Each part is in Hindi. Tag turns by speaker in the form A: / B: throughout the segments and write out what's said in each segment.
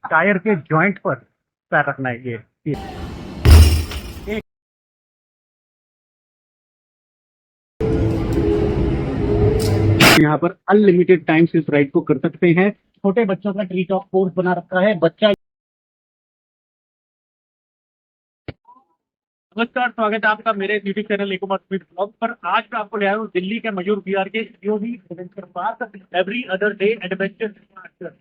A: टायर के जॉइंट पर पैर रखना है ये एक यहाँ पर अनलिमिटेड टाइम्स इस राइड को कर सकते हैं। छोटे बच्चों का ट्रीट ऑफ कोर्स बना रखा है। बच्चा नमस्कार, स्वागत है आपका मेरे यूट्यूब चैनल एको ब्लॉग पर। आज मैं आपको ले आया हूँ दिल्ली के मयूर विहार के COD adventure park every other day adventure park.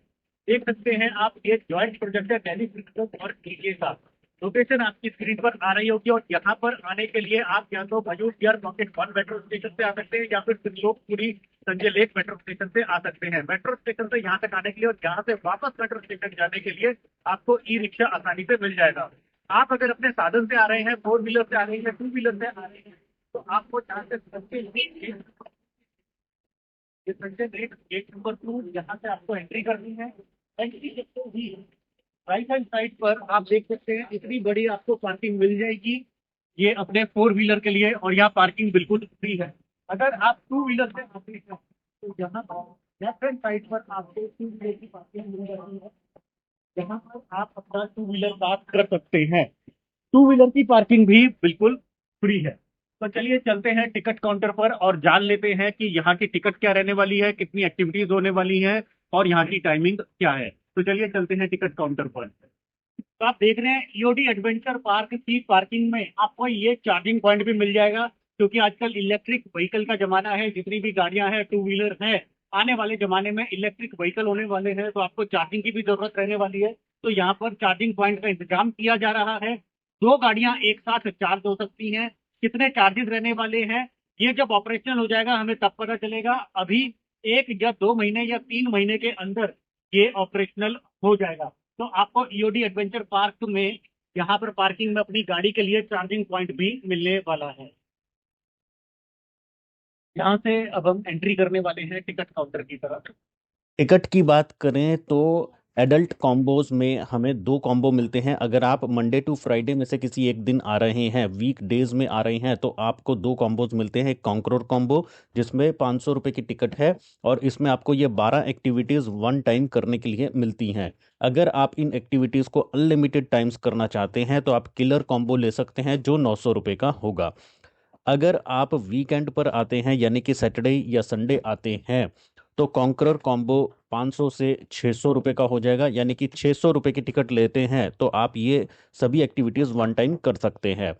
A: देख सकते हैं आप, ये जॉइंट प्रोजेक्ट है दिल्ली प्रिंसिपल और के साथ। लोकेशन आपकी स्क्रीन पर आ रही होगी और यहाँ पर आने के लिए आप या तो Mayur Vihar pocket 1 metro station से आ सकते हैं या फिर Trilokpuri Sanjay lake metro station से आ सकते हैं। मेट्रो स्टेशन से यहाँ तक आने के लिए और यहाँ से वापस मेट्रो स्टेशन जाने के लिए आपको ई रिक्शा आसानी से मिल जाएगा। आप अगर अपने साधन से आ रहे हैं, 4 व्हीलर से आ रहे हैं, 2 व्हीलर से आ रहे हैं, तो आपको यहाँ से संजय लेक गेट नंबर 2 यहाँ से आपको एंट्री करनी है। एंट्री करते ही राइट हैंड साइड पर आप देख सकते हैं इतनी बड़ी आपको पार्किंग मिल जाएगी, ये अपने 4 व्हीलर के लिए, और यहाँ पार्किंग बिल्कुल फ्री है। अगर आप 2 व्हीलर से आते हैं तो यहाँ लेफ्ट हैंड साइड पर आपको 2 व्हीलर की पार्किंग मिल जाती है, जहाँ पर आप अपना 2 व्हीलर पार्क कर सकते हैं। 2 व्हीलर की पार्किंग भी बिल्कुल फ्री है। तो चलिए चलते हैं टिकट काउंटर पर और जान लेते हैं कि यहाँ की टिकट क्या रहने वाली है, कितनी एक्टिविटीज होने वाली है और यहाँ की टाइमिंग क्या है। तो चलिए चलते हैं टिकट काउंटर पर। तो आप देख रहे हैं ईओडी एडवेंचर पार्क की पार्किंग में आपको ये चार्जिंग पॉइंट भी मिल जाएगा, क्योंकि आजकल इलेक्ट्रिक व्हीकल का जमाना है। जितनी भी गाड़ियां हैं, 2 व्हीलर है, आने वाले जमाने में इलेक्ट्रिक व्हीकल होने वाले हैं, तो आपको चार्जिंग की भी जरूरत रहने वाली है। तो यहाँ पर चार्जिंग पॉइंट का इंतजाम किया जा रहा है। 2 गाड़ियां एक साथ चार्ज हो सकती हैं। कितने चार्जेस रहने वाले हैं ये जब ऑपरेशनल हो जाएगा हमें तब पता चलेगा। अभी 1 या 2 महीने या 3 महीने के अंदर ये ऑपरेशनल हो जाएगा। तो आपको ईओडी एडवेंचर पार्क में यहाँ पर पार्किंग में अपनी गाड़ी के लिए चार्जिंग पॉइंट भी मिलने वाला है। यहाँ से अब हम एंट्री करने वाले हैं टिकट काउंटर की तरफ।
B: टिकट की बात करें तो एडल्ट कॉम्बोज में हमें 2 कॉम्बो मिलते हैं। अगर आप मंडे टू फ्राइडे में से किसी एक दिन आ रहे हैं, वीक डेज में आ रहे हैं, तो आपको 2 कॉम्बोज मिलते हैं। एक कॉन्करोर कॉम्बो जिसमें 500 रुपये की टिकट है और इसमें आपको ये 12 एक्टिविटीज़ वन टाइम करने के लिए मिलती हैं। अगर आप इन एक्टिविटीज़ को अनलिमिटेड टाइम्स करना चाहते हैं तो आप किलर कॉम्बो ले सकते हैं जो 900 रुपये का होगा। अगर आप वीकेंड पर आते हैं यानी कि सैटरडे या संडे आते हैं तो कॉन्करर कॉम्बो 500 से 600 रुपये का हो जाएगा, यानी कि 600 रुपये की टिकट लेते हैं तो आप ये सभी एक्टिविटीज़ वन टाइम कर सकते हैं।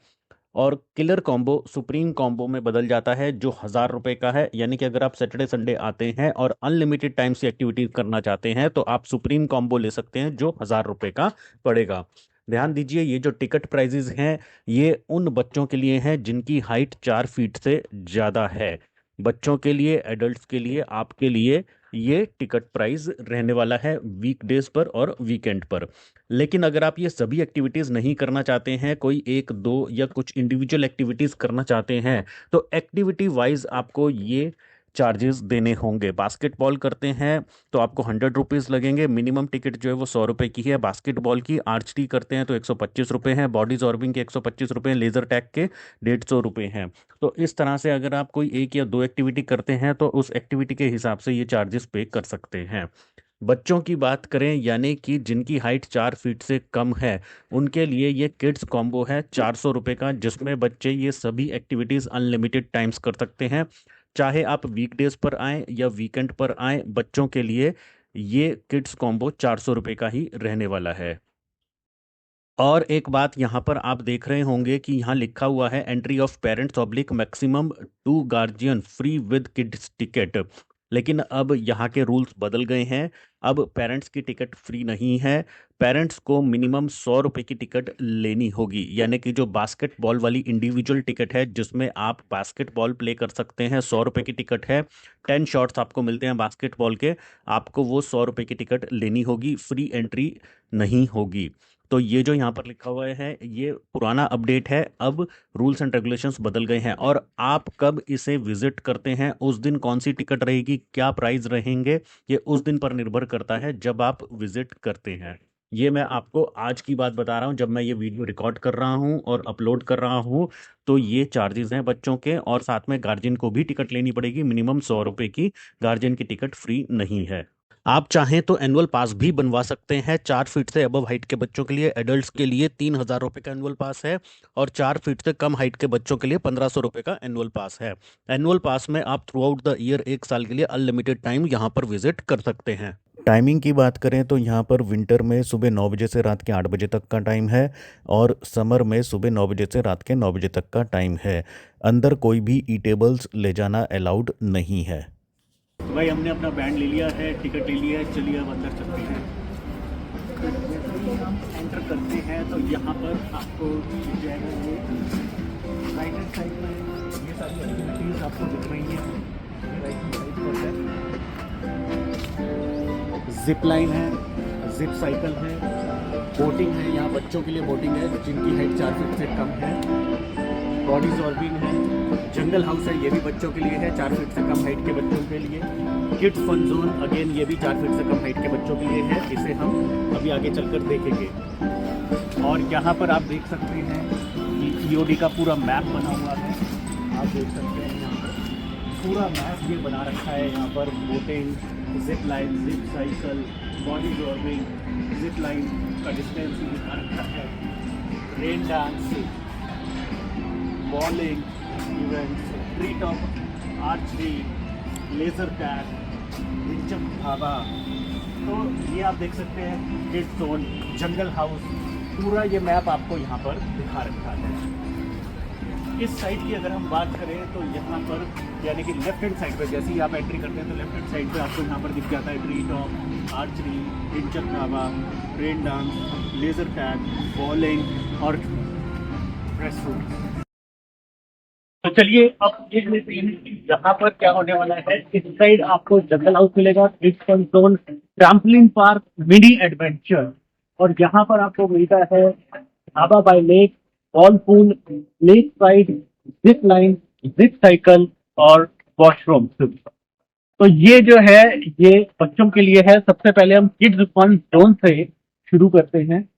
B: और किलर कॉम्बो सुप्रीम कॉम्बो में बदल जाता है जो 1000 रुपये का है, यानी कि अगर आप सैटरडे संडे आते हैं और अनलिमिटेड टाइम से एक्टिविटीज करना चाहते हैं तो आप सुप्रीम कॉम्बो ले सकते हैं जो 1000 रुपये का पड़ेगा। ध्यान दीजिए, ये जो टिकट प्राइजेज हैं ये उन बच्चों के लिए हैं जिनकी हाइट 4 फीट से ज़्यादा है। बच्चों के लिए, एडल्ट्स के लिए, आपके लिए ये टिकट प्राइस रहने वाला है वीकडेज पर और वीकेंड पर। लेकिन अगर आप ये सभी एक्टिविटीज़ नहीं करना चाहते हैं, कोई एक दो या कुछ इंडिविजुअल एक्टिविटीज़ करना चाहते हैं, तो एक्टिविटी वाइज आपको ये चार्जेस देने होंगे। बास्केटबॉल करते हैं तो आपको 100 रुपीज़ लगेंगे। मिनिमम टिकट जो है वो 100 रुपये की है बास्केटबॉल की। आर्चरी करते हैं तो 125 रुपये हैं। बॉडी जॉर्बिंग के 125 रुपये, लेज़र टैग के 150 रुपये हैं। तो इस तरह से अगर आप कोई एक या दो एक्टिविटी करते हैं तो उस एक्टिविटी के हिसाब से ये चार्जेस पे कर सकते हैं। बच्चों की बात करें यानी कि जिनकी हाइट 4 फीट से कम है, उनके लिए ये किड्स कॉम्बो है 400 रुपये का, जिसमें बच्चे ये सभी एक्टिविटीज़ अनलिमिटेड टाइम्स कर सकते हैं। चाहे आप वीकडेज पर आएँ या वीकेंड पर आएँ, बच्चों के लिए ये किड्स कॉम्बो 400 रुपये का ही रहने वाला है। और एक बात यहाँ पर आप देख रहे होंगे कि यहाँ लिखा हुआ है entry of parents oblique maximum 2 guardian free with kids ticket. लेकिन अब यहाँ के रूल्स बदल गए हैं। अब पेरेंट्स की टिकट फ्री नहीं है। पेरेंट्स को मिनिमम 100 रुपये की टिकट लेनी होगी, यानी कि जो बास्केटबॉल वाली इंडिविजुअल टिकट है जिसमें आप बास्केटबॉल प्ले कर सकते हैं, 100 रुपये की टिकट है। 10 शॉट्स आपको मिलते हैं बास्केटबॉल के, आपको वो 100 रुपये की टिकट लेनी होगी, फ्री एंट्री नहीं होगी। तो ये जो यहाँ पर लिखा हुआ है ये पुराना अपडेट है। अब रूल्स एंड रेगुलेशंस बदल गए हैं और आप कब इसे विजिट करते हैं, उस दिन कौन सी टिकट रहेगी, क्या प्राइस रहेंगे, ये उस दिन पर निर्भर करता है जब आप विजिट करते हैं। ये मैं आपको आज की बात बता रहा हूँ, जब मैं ये वीडियो रिकॉर्ड कर रहा हूँ और अपलोड कर रहा हूँ। तो ये चार्जेस हैं बच्चों के, और साथ में गार्जियन को भी टिकट लेनी पड़ेगी, मिनिमम 100 रुपये की। गार्जियन की टिकट फ्री नहीं है। आप चाहें तो एनुअल पास भी बनवा सकते हैं। 4 फीट से अबव हाइट के बच्चों के लिए, एडल्ट्स के लिए 3,000 रुपये का एनुअल पास है, और 4 फीट से कम हाइट के बच्चों के लिए 1,500 रुपये का एनुअल पास है। एनुअल पास में आप थ्रू आउट द ईयर 1 साल के लिए अनलिमिटेड टाइम यहाँ पर विजिट कर सकते हैं। टाइमिंग की बात करें तो यहाँ पर विंटर में सुबह 9 बजे से रात के 8 बजे तक का टाइम है, और समर में सुबह 9 बजे से रात के 9 बजे तक का टाइम है। अंदर कोई भी ईटेबल्स ले जाना अलाउड नहीं है। भाई हमने अपना बैंड ले लिया है, टिकट ले लिया है, चलिए अब अंदर चलते हैं। हम एंटर करते हैं तो यहाँ पर आपको मिल जाएगा ये राइट हैंड साइड में ये सारी एक्टिविटीज़ आपको दिख रही हैं। राइट हैंड साइड पर है, जिप लाइन है, जिप साइकिल है, बोटिंग है। यहाँ बच्चों के लिए बोटिंग है जिनकी हाइट 4 फीट से कम है। बॉडी सॉर्बिंग है, जंगल हाउस है, ये भी बच्चों के लिए है, 4 फीट से कम हाइट के बच्चों के लिए। किड्स फन जोन अगेन ये भी 4 फीट से कम हाइट के बच्चों के लिए है, इसे हम अभी आगे चलकर देखेंगे। और यहाँ पर आप देख सकते हैं कि ईओडी का पूरा मैप बना हुआ है। आप देख सकते हैं यहाँ पर पूरा मैप ये बना रखा है। यहाँ पर boating, zip line, zip cycle, body zorbing, zip line का डिस्टेंस बना रखा है, rain dance, bowling events, tree top archery, laser tag, विंचम ढाबा। तो ये आप देख सकते हैं किड्स जोन, जंगल हाउस, पूरा ये मैप आपको यहाँ पर दिखा रखा है। इस साइड की अगर हम बात करें तो यहाँ पर यानी कि लेफ्ट हैंड साइड पर जैसे ही आप एंट्री करते हैं तो लेफ्ट हैंड साइड पे आपको यहाँ पर दिख जाता है ट्री टॉप, आर्चरी, विंचम dhaba, rain dance, laser tag, bowling और फ्रेश फूड। तो चलिए अब देख लेते हैं कि यहाँ पर क्या होने वाला है। इस साइड आपको जंगल हाउस मिलेगा, kids fun zone, trampoline park, mini adventure, और यहाँ पर आपको मिलता है dhaba by lake, ball pool, lake side, zip line, zip cycle और वॉशरूम। तो ये जो है ये बच्चों के लिए है। सबसे पहले हम किड्स फन जोन से शुरू करते हैं।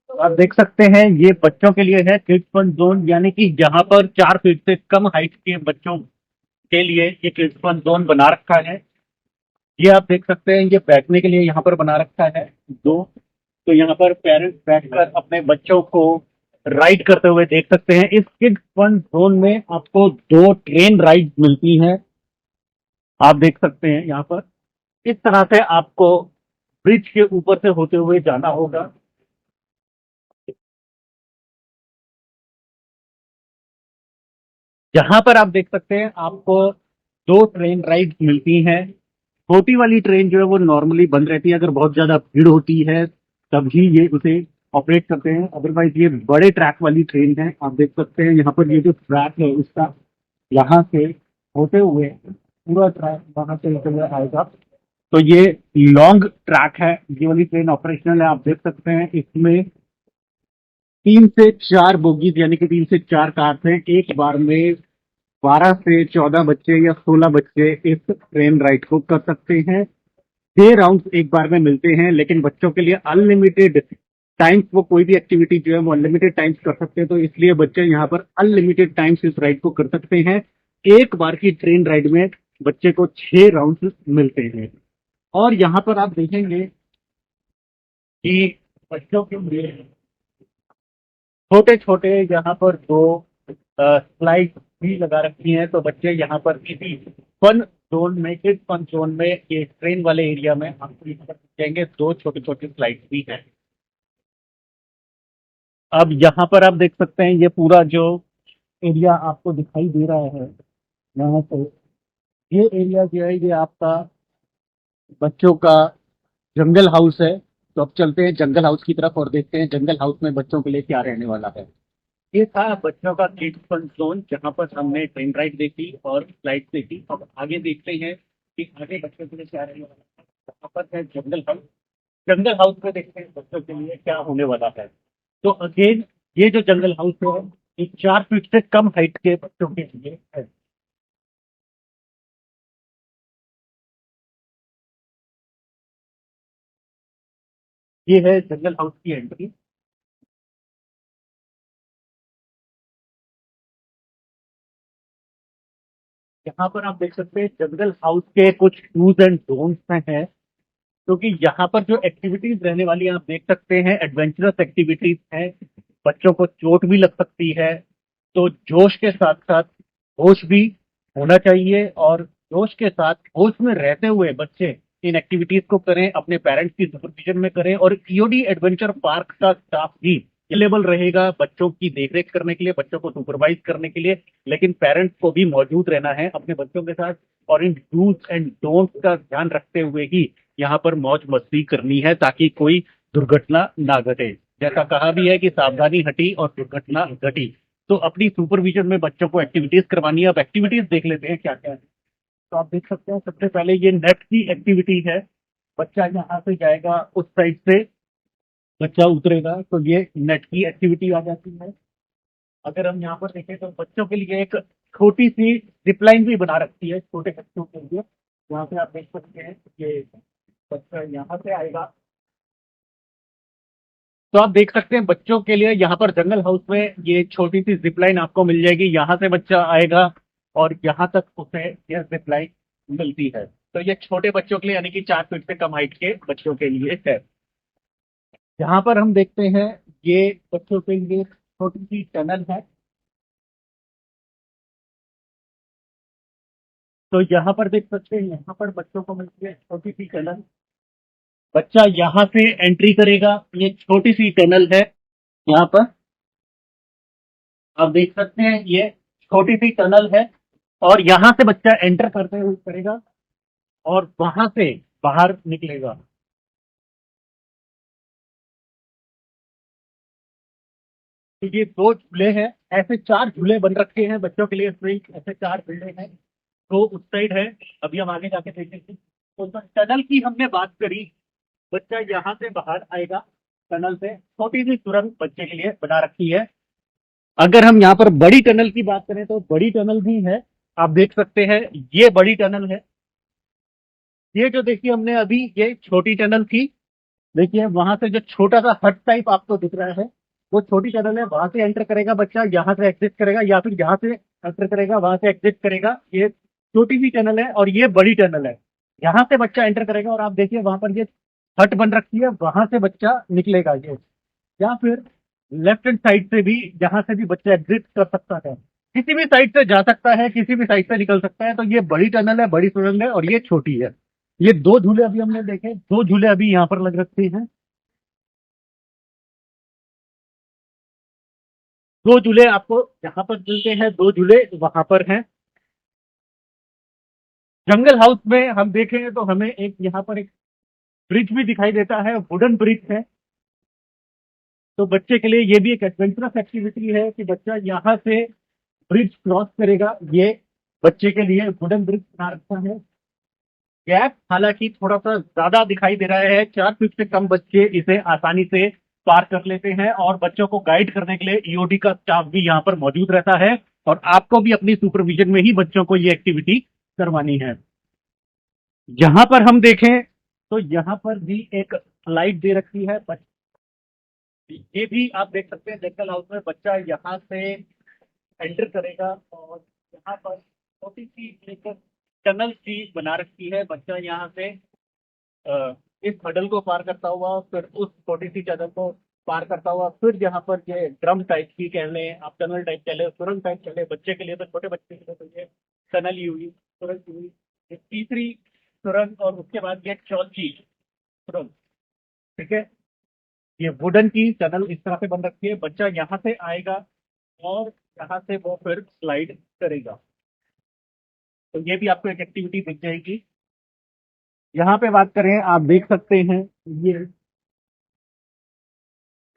B: आप देख सकते हैं ये बच्चों के लिए है किड्स फन जोन, यानी कि यहाँ पर 4 फीट से कम हाइट के बच्चों के लिए ये किड्स फन जोन बना रखा है। ये आप देख सकते हैं ये बैठने के लिए यहाँ पर बना रखा है दो। तो यहाँ पर पेरेंट्स बैठकर अपने बच्चों को राइड करते हुए देख सकते हैं। इस किड्स फन जोन में आपको 2 ट्रेन राइड मिलती हैं। आप देख सकते हैं यहाँ पर इस तरह से आपको ब्रिज के ऊपर से होते हुए जाना होगा। यहाँ पर आप देख सकते हैं आपको 2 ट्रेन राइड मिलती हैं। छोटी वाली ट्रेन जो है वो नॉर्मली बंद रहती है, अगर बहुत ज्यादा भीड़ होती है तभी ये उसे ऑपरेट करते हैं, अदरवाइज ये बड़े ट्रैक वाली ट्रेन है। आप देख सकते हैं यहाँ पर ये जो ट्रैक है उसका यहाँ से होते हुए पूरा ट्रैक वहां से होते हुए आएगा। तो ये लॉन्ग ट्रैक है, ये वाली ट्रेन ऑपरेशनल है। आप देख सकते हैं इसमें 3 से 4 बोगीज यानी कि 3 से 4 कार हैं। एक बार में 12 से 14 बच्चे या 16 बच्चे इस ट्रेन राइड को कर सकते हैं। 6 राउंड एक बार में मिलते हैं, लेकिन बच्चों के लिए अनलिमिटेड टाइम्स वो कोई भी एक्टिविटी जो है वो अनलिमिटेड टाइम्स कर सकते हैं। तो इसलिए बच्चे यहाँ पर अनलिमिटेड टाइम्स इस राइड को कर सकते हैं। एक बार की ट्रेन राइड में बच्चे को 6 राउंड मिलते हैं। और यहाँ पर आप देखेंगे कि बच्चों के लिए छोटे छोटे यहाँ पर 2 स्लाइड भी लगा रखी हैं। तो बच्चे यहाँ पर किसी फन जोन में, किड्स फन जोन में, ये ट्रेन वाले एरिया में आपको यहाँ पर दिखेंगे 2 छोटे छोटे स्लाइड भी हैं। अब यहाँ पर आप देख सकते हैं ये पूरा जो एरिया आपको दिखाई दे रहा है यहाँ से, ये एरिया जो है ये आपका बच्चों का जंगल हाउस है। तो अब चलते हैं जंगल हाउस की तरफ और देखते हैं जंगल हाउस में बच्चों के लिए क्या रहने वाला है। ये था बच्चों का किड्स फन जोन, जहाँ पर हमने ट्रेन राइड देखी और स्लाइड देखी। अब आगे देखते हैं कि आगे बच्चों के लिए क्या रहने वाला है। यहाँ पर है जंगल हाउस। जंगल हाउस में देखते हैं बच्चों के लिए क्या होने वाला है। तो अगेन ये जो जंगल हाउस है ये 4 फीट से कम हाइट के बच्चों के लिए है।
A: ये है जंगल हाउस की एंट्री। यहाँ पर आप देख सकते हैं जंगल हाउस के कुछ डूज एंड डोंट्स हैं, क्योंकि यहाँ पर जो एक्टिविटीज रहने वाली हैं आप देख सकते हैं एडवेंचरस एक्टिविटीज हैं। बच्चों को चोट भी लग सकती है, तो जोश के साथ साथ होश भी होना चाहिए, और जोश के साथ होश में रहते हुए बच्चे इन एक्टिविटीज को करें, अपने पेरेंट्स की सुपरविजन में करें। और ईओडी एडवेंचर पार्क का स्टाफ भी अवेलेबल रहेगा बच्चों की देखरेख करने के लिए, बच्चों को सुपरवाइज करने के लिए, लेकिन पेरेंट्स को भी मौजूद रहना है अपने बच्चों के साथ, और इन डूज एंड डोंट्स का ध्यान रखते हुए ही यहाँ पर मौज मस्ती करनी है, ताकि कोई दुर्घटना ना घटे। जैसा कहा भी है कि सावधानी हटी और दुर्घटना घटी। तो अपनी सुपरविजन में बच्चों को एक्टिविटीज करवानी है। अब एक्टिविटीज देख लेते हैं क्या क्या है। तो आप देख सकते हैं सबसे पहले ये नेट की एक्टिविटी है। बच्चा यहाँ से जाएगा, उस साइड से बच्चा उतरेगा, तो ये नेट की एक्टिविटी आ जाती है। अगर हम यहाँ पर देखें तो बच्चों के लिए एक छोटी सी जिपलाइन भी बना रखी है छोटे बच्चों के लिए। यहाँ पे आप देख सकते हैं ये बच्चा यहाँ से आएगा, तो आप देख सकते हैं बच्चों के लिए यहाँ पर जंगल हाउस में ये छोटी सी जिपलाइन आपको मिल जाएगी। यहाँ से बच्चा आएगा और यहाँ तक उसे यह जिपलाइन मिलती है। तो ये छोटे बच्चों के लिए, यानी कि 4 फीट से कम हाइट के बच्चों के लिए है। यहाँ पर हम देखते हैं ये बच्चों के लिए छोटी सी टनल है। तो यहाँ पर देख सकते हैं, यहाँ पर बच्चों को मिलती है छोटी सी टनल। बच्चा यहाँ से एंट्री करेगा, ये छोटी सी टनल है। यहाँ पर आप देख सकते हैं ये छोटी सी टनल है, और यहाँ से बच्चा एंटर करते हुए करेगा और वहां से बाहर निकलेगा। तो ये 2 झूले हैं, ऐसे 4 झूले बन रखे हैं बच्चों के लिए फ्री, ऐसे 4 झूले हैं। तो उस साइड है, अभी हम आगे जाके देखेंगे। तो टनल की हमने बात करी, बच्चा यहाँ से बाहर आएगा टनल से, छोटी सी सुरंग बच्चे के लिए बना रखी है। अगर हम यहाँ पर बड़ी टनल की बात करें तो बड़ी टनल भी है। आप देख सकते हैं ये बड़ी टनल है। ये जो देखिए हमने अभी ये छोटी टनल थी, देखिए वहां से जो छोटा सा हट टाइप आपको दिख रहा है वो छोटी टनल है। वहां से एंटर करेगा बच्चा, यहाँ से एग्जिट करेगा, या फिर यहाँ से एंटर करेगा वहां से एग्जिट करेगा। ये छोटी सी टनल है और ये बड़ी टनल है। यहाँ से बच्चा एंटर करेगा और आप देखिए वहां पर ये हट बन रखी है, वहां से बच्चा निकलेगा ये। या फिर लेफ्ट हैंड साइड से भी, जहां से भी बच्चा एग्जिट कर सकता है, किसी भी साइड से जा सकता है, किसी भी साइड से निकल सकता है। तो ये बड़ी टनल है, बड़ी सुरंग है, और ये छोटी है। ये 2 झूले अभी हमने देखे, 2 झूले अभी यहाँ पर लग रखे हैं। 2 झूले आपको यहाँ पर मिलते हैं, 2 झूले वहां पर हैं। जंगल हाउस में हम देखें तो हमें एक यहाँ पर एक ब्रिज भी दिखाई देता है, वुडन ब्रिज है। तो बच्चे के लिए ये भी एक एडवेंचरस एक्टिविटी है कि बच्चा यहाँ से ब्रिज क्रॉस करेगा। ये बच्चे के लिए वुडन ब्रिज बना रखा है। गैप हालांकि थोड़ा सा ज्यादा दिखाई दे रहा है, 4 फीट से कम बच्चे इसे आसानी से पार कर लेते हैं, और बच्चों को गाइड करने के लिए ईओडी का स्टाफ भी यहाँ पर मौजूद रहता है। और आपको भी अपनी सुपरविजन में ही बच्चों को ये एक्टिविटी करवानी है। यहाँ पर हम देखें तो यहाँ पर भी एक स्लाइड दे रखी है। ये भी आप देख सकते हैं जंगल हाउस में बच्चा यहाँ से एंटर करेगा, और यहाँ पर छोटी सी एक टनल सी बना रखी है। बच्चा यहाँ से इस हडल को पार करता हुआ, फिर उस छोटी सी टनल को पार करता हुआ, फिर यहाँ पर ये ड्रम टाइप की कह लें, आप टनल टाइप कह लें, सुरंग टाइप कह लें, बच्चे के लिए तो, छोटे बच्चे के लिए तो ये टनल ही हुई, सुरंग हुई। ये तीसरी सुरंग, और उसके बाद ये चौथी सुरंग। ठीक है, ये वुडन की टनल इस तरह से बन रखी है। बच्चा यहाँ से आएगा और यहाँ से वो फिर स्लाइड करेगा। तो ये भी आपको एक एक्टिविटी दिख जाएगी। यहाँ पे बात करें, आप देख सकते हैं ये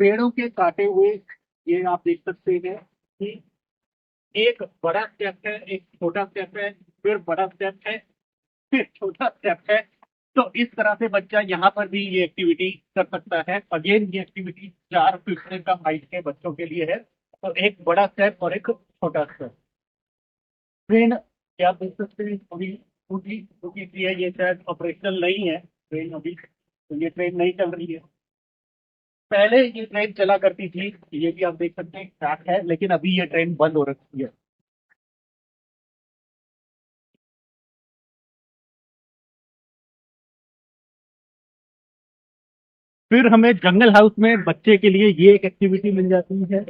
A: पेड़ों के काटे हुए, ये आप देख सकते हैं कि एक बड़ा स्टेप है, एक छोटा स्टेप है, फिर बड़ा स्टेप है, फिर छोटा स्टेप है। तो इस तरह से बच्चा यहाँ पर भी ये एक्टिविटी कर सकता है। अगेन ये एक्टिविटी 4 फीट से कम हाइट के बच्चों के लिए है। तो एक बड़ा स्टेप और एक छोटा स्टेप। ट्रेन क्या आप देख सकते हैं अभी टूटी टूटी सी है, ये शायद ऑपरेशनल नहीं है ट्रेन अभी, तो ये ट्रेन नहीं चल रही है। पहले ये ट्रेन चला करती थी, ये भी आप देख सकते हैं ट्रैक है, लेकिन अभी ये ट्रेन बंद हो रखी है। फिर हमें जंगल हाउस में बच्चे के लिए ये एक एक्टिविटी मिल जाती है।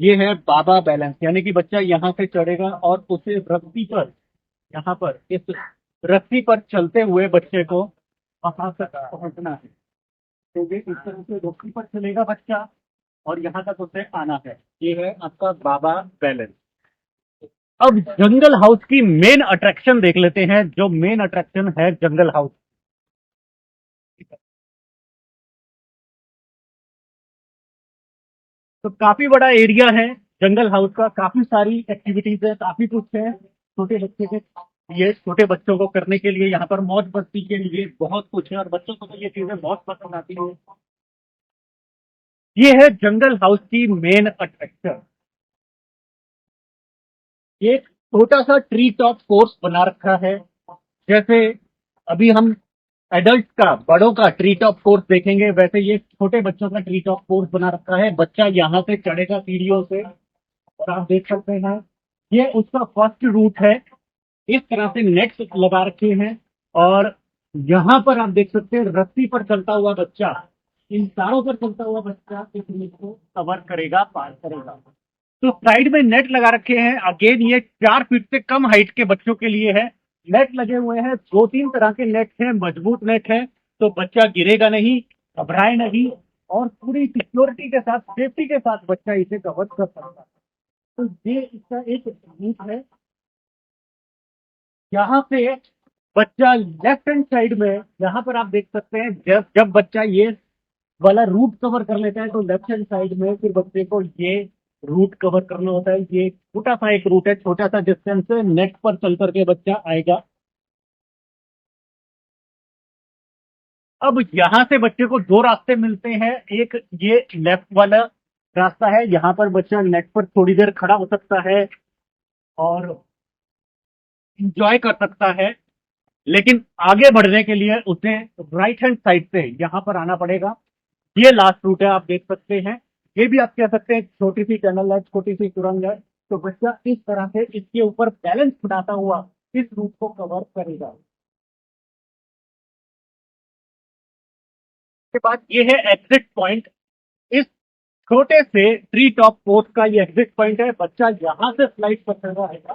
A: ये है बाबा बैलेंस, यानी कि बच्चा यहाँ से चढ़ेगा और उसे रस्सी पर, यहाँ पर इस रस्सी पर चलते हुए बच्चे को वहां तक पहुंचना है। तो ये इस तरह से रस्सी पर चलेगा बच्चा और यहाँ तक उसे आना है। ये है आपका बाबा बैलेंस। अब जंगल हाउस की मेन अट्रैक्शन देख लेते हैं, जो मेन अट्रैक्शन है जंगल हाउस। तो काफी बड़ा एरिया है जंगल हाउस का, काफी सारी एक्टिविटीज है, काफी कुछ है छोटे बच्चे के, ये छोटे बच्चों को करने के लिए यहाँ पर मौज मस्ती के लिए बहुत कुछ है, और बच्चों को तो ये चीजें बहुत पसंद आती है। ये है जंगल हाउस की मेन अट्रैक्शन। ये एक छोटा सा ट्री टॉप कोर्स बना रखा है। जैसे अभी हम एडल्ट का, बड़ों का ट्री टॉप कोर्स देखेंगे, वैसे ये छोटे बच्चों का ट्री टॉप कोर्स बना रखा है। बच्चा यहाँ से चढ़ेगा सीढ़ियों से, और आप देख सकते हैं ये उसका फर्स्ट रूट है। इस तरह से नेट्स लगा रखे हैं, और यहाँ पर आप देख सकते हैं रस्सी पर चलता हुआ बच्चा, इन तारों पर चलता हुआ बच्चा इस रूट को कवर करेगा, पार करेगा। तो साइड में नेट लगा रखे हैं, अगेन ये 4 फीट से कम हाइट के बच्चों के लिए है। नेट लगे हुए हैं, 2-3 तरह के नेट हैं, मजबूत नेट है, तो बच्चा गिरेगा नहीं, घबराए नहीं, और पूरी सिक्योरिटी के साथ, सेफ्टी के साथ बच्चा इसे कवर कर सकता है। तो ये इसका एक रूट है। यहाँ से बच्चा लेफ्ट हैंड साइड में, यहाँ पर आप देख सकते हैं, जब जब बच्चा ये वाला रूट कवर कर लेता है तो लेफ्ट हैंड साइड में फिर बच्चे को ये रूट कवर करना होता है। ये छोटा सा एक रूट है, छोटा सा डिस्टेंस है, नेट पर चल करके बच्चा आएगा। अब यहाँ से बच्चे को दो रास्ते मिलते हैं। एक ये लेफ्ट वाला रास्ता है, यहाँ पर बच्चा नेट पर थोड़ी देर खड़ा हो सकता है और इंजॉय कर सकता है। लेकिन आगे बढ़ने के लिए उसे राइट हैंड साइड से यहाँ पर आना पड़ेगा। ये लास्ट रूट है, आप देख सकते हैं। ये भी आप कह सकते हैं छोटी सी टनल है, छोटी सी सुरंग है। तो बच्चा इस तरह से इसके ऊपर बैलेंस बनाता हुआ इस रूट को कवर करेगा। के बाद ये है एग्जिट पॉइंट। इस छोटे से ट्री टॉप कोर्स का ये एग्जिट पॉइंट है। बच्चा यहाँ से स्लाइड करता हुआ आएगा,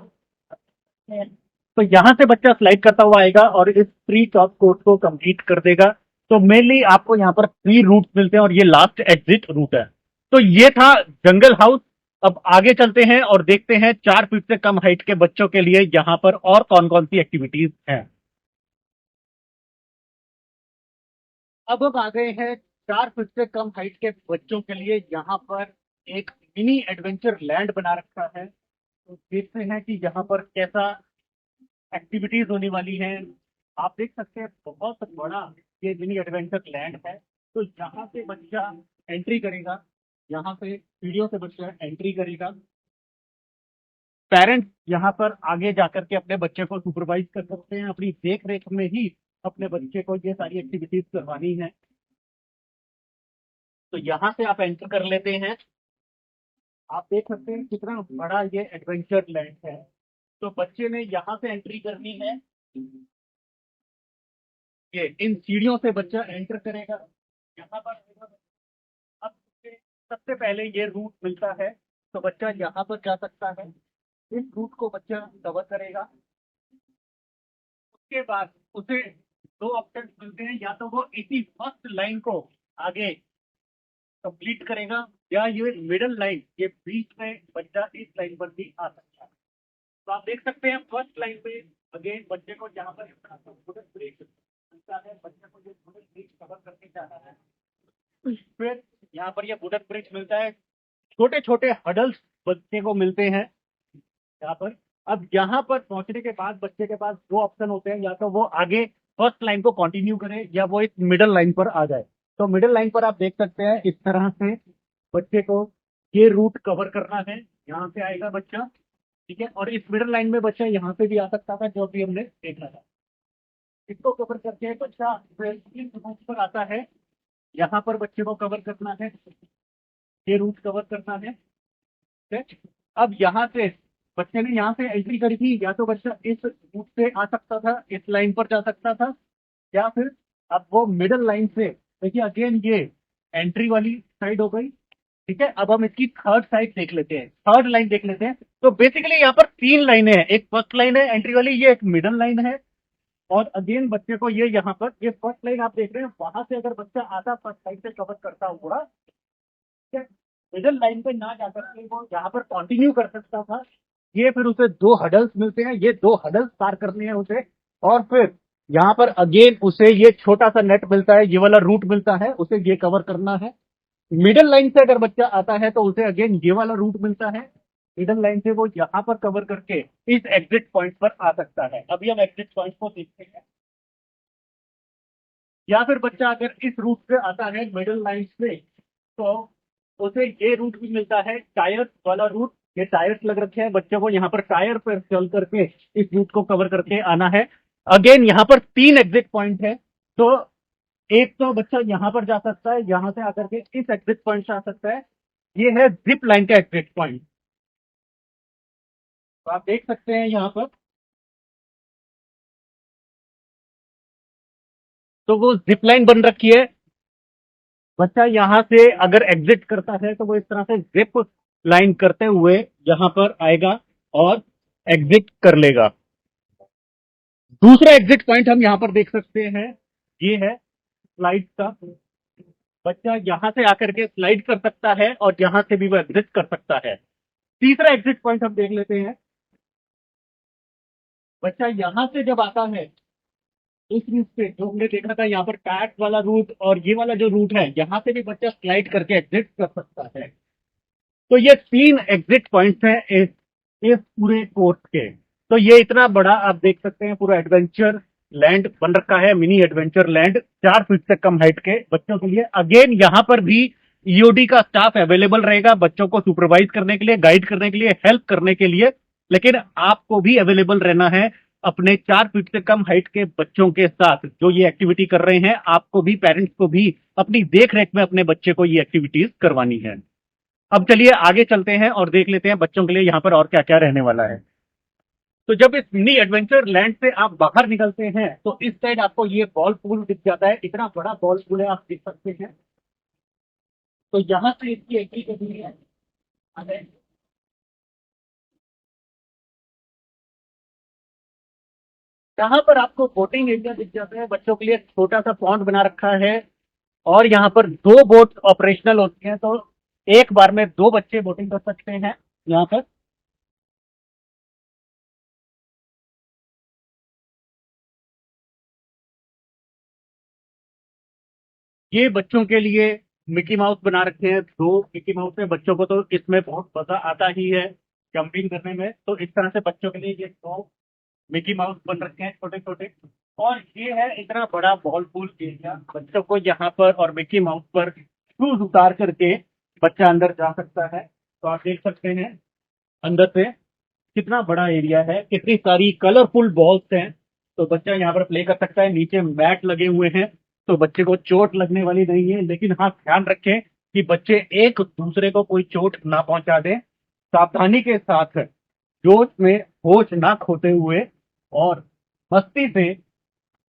A: तो यहाँ से बच्चा स्लाइड करता हुआ आएगा और इस ट्री टॉप कोर्स को कंप्लीट कर देगा। तो मेनली आपको यहाँ पर 3 रूट मिलते हैं, और ये लास्ट एग्जिट रूट है। तो ये था जंगल हाउस। अब आगे चलते हैं और देखते हैं 4 फीट से कम हाइट के बच्चों के लिए यहाँ पर और कौन कौन सी एक्टिविटीज हैं। अब हम आ गए हैं 4 फीट से कम हाइट के बच्चों के लिए, यहाँ पर एक मिनी एडवेंचर लैंड बना रखा है। तो देखते हैं कि यहाँ पर कैसा एक्टिविटीज होने वाली हैं। आप देख सकते हैं बहुत बड़ा ये मिनी एडवेंचर लैंड है। तो यहाँ से बच्चा एंट्री करेगा, यहाँ से सीढ़ियों से बच्चा एंट्री करेगा। पेरेंट्स यहाँ पर आगे जाकर के अपने बच्चे को सुपरवाइज कर सकते हैं, अपनी देख रेख में ही अपने बच्चे को ये सारी एक्टिविटीज करवानी है। तो यहाँ से आप एंटर कर लेते हैं। आप देख सकते हैं कितना बड़ा ये एडवेंचर लैंड है। तो बच्चे ने यहाँ से एंट्री करनी है, ये इन सीढ़ियों से बच्चा एंटर करेगा यहाँ पर। अब सबसे पहले ये रूट मिलता है, तो बच्चा यहाँ पर जा सकता है। इस रूट को बच्चा कवर करेगा। उसके बाद उसे 2 ऑप्शन मिलते हैं, या तो वो इसी फर्स्ट लाइन को आगे कंप्लीट करेगा, या ये मिडल लाइन, ये बीच में बच्चा इस लाइन पर भी आ सकता है। तो आप देख सकते हैं फर्स्ट लाइन पे अगेन बच्चे को यहाँ पर वुडन ब्रिज मिलता है, बच्चे को ये वुडन ब्रिज कवर करके जाना है। फिर यहाँ पर ये वुडन ब्रिज मिलता है, छोटे छोटे हडल्स बच्चे को मिलते हैं यहाँ पर। अब यहाँ पर पहुंचने के बाद बच्चे के पास 2 ऑप्शन होते हैं, या तो वो आगे फर्स्ट लाइन को कंटिन्यू करे, या वो इस मिडल लाइन पर आ जाए। तो मिडल लाइन पर आप देख सकते हैं इस तरह से बच्चे को ये रूट कवर करना है। यहाँ से आएगा बच्चा, ठीक है, और इस मिडल लाइन में बच्चा यहाँ से भी आ सकता था, जो भी हमने देखा था। इसको कवर करके बच्चा इस रूट पर आता है। यहाँ पर बच्चे को कवर करना है, ये रूट कवर करना है। ठीक है? अब यहाँ से बच्चे ने यहाँ से एंट्री करी थी, या तो बच्चा इस रूट से आ सकता था, इस लाइन पर जा सकता था, या फिर अब वो मिडल लाइन से, देखिए अगेन ये एंट्री वाली साइड हो गई। ठीक है, अब हम इसकी थर्ड साइड देख लेते हैं, थर्ड लाइन देख लेते हैं। तो बेसिकली यहाँ पर तीन लाइनें हैं, एक फर्स्ट लाइन है एंट्री वाली, ये एक मिडल लाइन है, और अगेन बच्चे को ये यहाँ पर ये फर्स्ट लाइन आप देख रहे हैं, वहां से अगर बच्चा आता फर्स्ट साइड से कवर करता हुआ, मिडल लाइन पे ना जाकर के वो यहाँ पर कंटिन्यू कर सकता था। ये फिर उसे दो हडल्स मिलते हैं, ये दो हडल्स पार करने हैं उसे, और फिर यहाँ पर अगेन उसे ये छोटा सा नेट मिलता है, ये वाला रूट मिलता है, उसे ये कवर करना है। मिडल लाइन से अगर बच्चा आता है तो उसे अगेन ये वाला रूट मिलता है, मिडल लाइन से वो यहाँ पर कवर करके इस एग्जिट पॉइंट पर आ सकता है। अभी हम एग्जिट पॉइंट को देखते हैं। या फिर बच्चा अगर इस रूट से आता है मिडल लाइन से, तो उसे ये रूट भी मिलता है, टायर वाला रूट। ये टायर्स लग रखे हैं, बच्चे को यहाँ पर टायर पर चल करके इस रूट को कवर करके आना है। अगेन यहाँ पर तीन एग्जिट पॉइंट है, तो एक तो बच्चा यहाँ पर जा सकता है, यहाँ से आकर के इस एग्जिट पॉइंट से आ सकता है। ये है जिप लाइन का एग्जिट पॉइंट। तो आप देख सकते हैं यहाँ पर, तो वो जिप लाइन बन रखी है। बच्चा यहाँ से अगर एग्जिट करता है तो वो इस तरह से जिप लाइन करते हुए यहाँ पर आएगा और एग्जिट कर लेगा। दूसरा एग्जिट पॉइंट हम यहाँ पर देख सकते हैं, ये है स्लाइड का। बच्चा यहाँ से आकर के स्लाइड कर सकता है और यहाँ से भी वो एग्जिट कर सकता है। तीसरा एग्जिट पॉइंट हम देख लेते हैं। बच्चा यहाँ से जब आता है, इस रूट से जो हमने देखा था यहाँ पर पैट वाला रूट और ये वाला जो रूट है, यहाँ से भी बच्चा स्लाइड करके एग्जिट कर सकता है। तो ये तीन एग्जिट पॉइंट्स हैं इस पूरे कोर्स के। तो ये इतना बड़ा आप देख सकते हैं पूरा एडवेंचर लैंड बन रखा है, मिनी एडवेंचर लैंड, 4 फीट से कम हाइट के बच्चों के लिए। अगेन यहाँ पर भी ईओडी का स्टाफ अवेलेबल रहेगा बच्चों को सुपरवाइज करने के लिए, गाइड करने के लिए, हेल्प करने के लिए। लेकिन आपको भी अवेलेबल रहना है अपने 4 फीट से कम हाइट के बच्चों के साथ जो ये एक्टिविटी कर रहे हैं। आपको भी, पेरेंट्स को भी अपनी देख रेख में अपने बच्चे को ये एक्टिविटीज करवानी है। अब चलिए आगे चलते हैं और देख लेते हैं बच्चों के लिए यहाँ पर और क्या क्या रहने वाला है। तो जब इस मिनी एडवेंचर लैंड से आप बाहर निकलते हैं तो इस साइड आपको ये बॉल पूल दिख जाता है, इतना बड़ा बॉल पूल है, आप देख सकते हैं। तो यहाँ से इसकी एंट्री करनी है। यहाँ पर आपको बोटिंग एरिया दिख जाता है, बच्चों के लिए छोटा सा पॉन्ड बना रखा है, और यहाँ पर दो बोट ऑपरेशनल होती हैं, तो एक बार में दो बच्चे बोटिंग कर सकते हैं यहाँ पर। ये बच्चों के लिए मिकी माउस बना रखे हैं, दो मिकी माउस है। बच्चों को तो इसमें बहुत मजा आता ही है जंपिंग करने में, तो इस तरह से बच्चों के लिए ये दो मिकी माउस बन रखे हैं छोटे छोटे। और ये है इतना बड़ा बॉल पूल एरिया, बच्चों को यहाँ पर और मिकी माउस पर शूज उतार करके बच्चा अंदर जा सकता है। तो आप देख सकते हैं अंदर से कितना बड़ा एरिया है, कितनी सारी कलरफुल बॉल्स हैं। तो बच्चा यहाँ पर प्ले कर सकता है, नीचे मैट लगे हुए हैं, तो बच्चे को चोट लगने वाली नहीं है। लेकिन हाँ, ध्यान रखें कि बच्चे एक दूसरे को कोई चोट ना पहुंचा दें। सावधानी के साथ जोश में होश ना खोते हुए और मस्ती से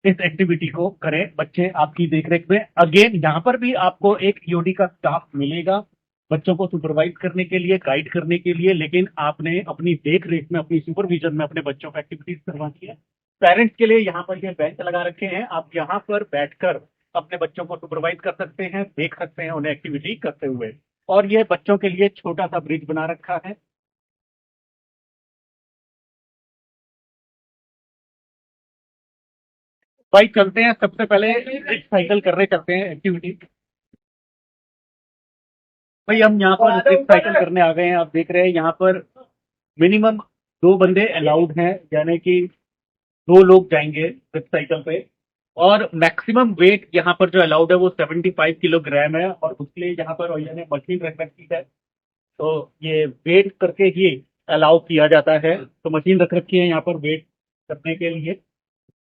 A: इस एक्टिविटी को करें बच्चे आपकी देखरेख में। अगेन यहाँ पर भी आपको एक ईओडी का स्टाफ मिलेगा बच्चों को सुपरवाइज करने के लिए, गाइड करने के लिए। लेकिन आपने अपनी देख रेख में, अपनी सुपरविजन में अपने बच्चों को एक्टिविटीज करवानी है। पेरेंट्स के लिए यहाँ पर ये बेंच लगा रखे हैं, आप यहाँ पर बैठकर अपने बच्चों को सुपरवाइज कर सकते हैं, देख सकते हैं उन्हें एक्टिविटी करते हुए। और ये बच्चों के लिए छोटा सा ब्रिज बना रखा है। भाई चलते हैं, सबसे पहले ब्रिज साइकिल करने चलते हैं एक्टिविटी। भाई हम यहाँ पर ब्रिज साइकिल करने आ गए हैं, आप देख रहे हैं यहाँ पर मिनिमम 2 बंदे अलाउड हैं, यानी कि 2 लोग जाएंगे ब्रिज साइकिल पे। और मैक्सिमम वेट यहाँ पर जो अलाउड है वो 75 किलोग्राम है, और उसके लिए यहाँ पर भैया ने मशीन रख रखी है, तो ये वेट करके ही अलाउ किया जाता है। तो मशीन रख रखी है यहाँ पर वेट करने के लिए।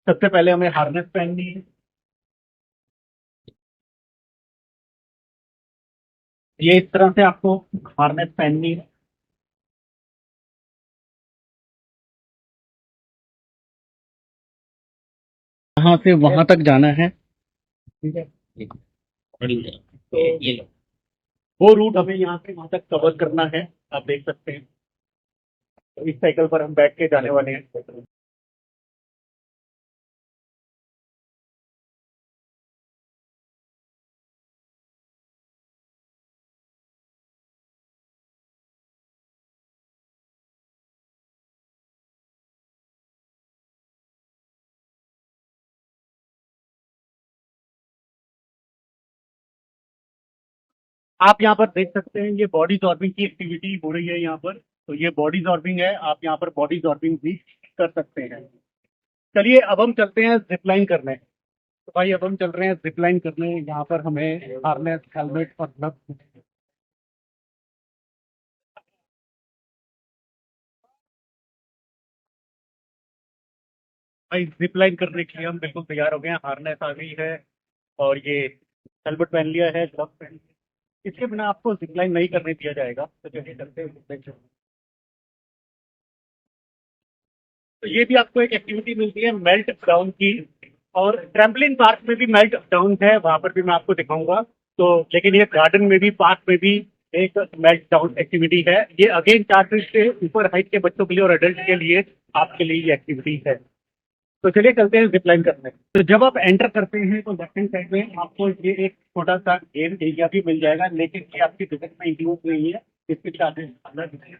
A: सबसे पहले हमें हार्नेस पहननी है। ये इस तरह से आपको हार्नेस पहननी है। यहाँ से वहां तक जाना है, ठीक है। तो वो रूट हमें यहाँ से वहां तक कवर करना है। आप देख सकते हैं, तो इस साइकिल पर हम बैठ के जाने वाले हैं। आप यहाँ पर देख सकते हैं, ये बॉडी जॉर्बिंग की एक्टिविटी हो रही है यहाँ पर। तो ये बॉडी जॉर्बिंग है, आप यहाँ पर बॉडी जॉर्बिंग भी कर सकते हैं। चलिए अब हम चलते हैं जिप लाइन करने। तो भाई अब हम चल रहे हैं जिप लाइन करने। यहाँ पर हमें हार्नेस, हेलमेट और ग्लव्स। भाई जिप लाइन करने के लिए हम बिल्कुल तैयार हो गए हैं। हार्नेस आ गई है और ये हेलमेट पहन लिया है, ग्लव्स पहन लिया। इसके बिना आपको जिप लाइन नहीं करने दिया जाएगा। तो चलिए चलते हैं zip line करने। तो ये भी आपको एक एक्टिविटी मिलती है मेल्ट डाउन की। और ट्रैम्पलिन पार्क में भी मेल्ट डाउन है, वहां पर भी मैं आपको दिखाऊंगा। तो लेकिन ये गार्डन में भी, पार्क में भी एक मेल्ट डाउन एक्टिविटी है। ये अगेन 4 फीट से ऊपर हाइट के बच्चों के लिए और एडल्ट के लिए, आपके लिए ये एक्टिविटी है। तो चलिए चलते हैं जिप लाइन करने। तो जब आप एंटर करते हैं तो लेफ्ट हैंड साइड में आपको ये एक छोटा सा गेम एरिया भी मिल जाएगा, लेकिन ये आपकी टिकट में इंक्लूड नहीं है। इसके चार्जेस अलग हैं।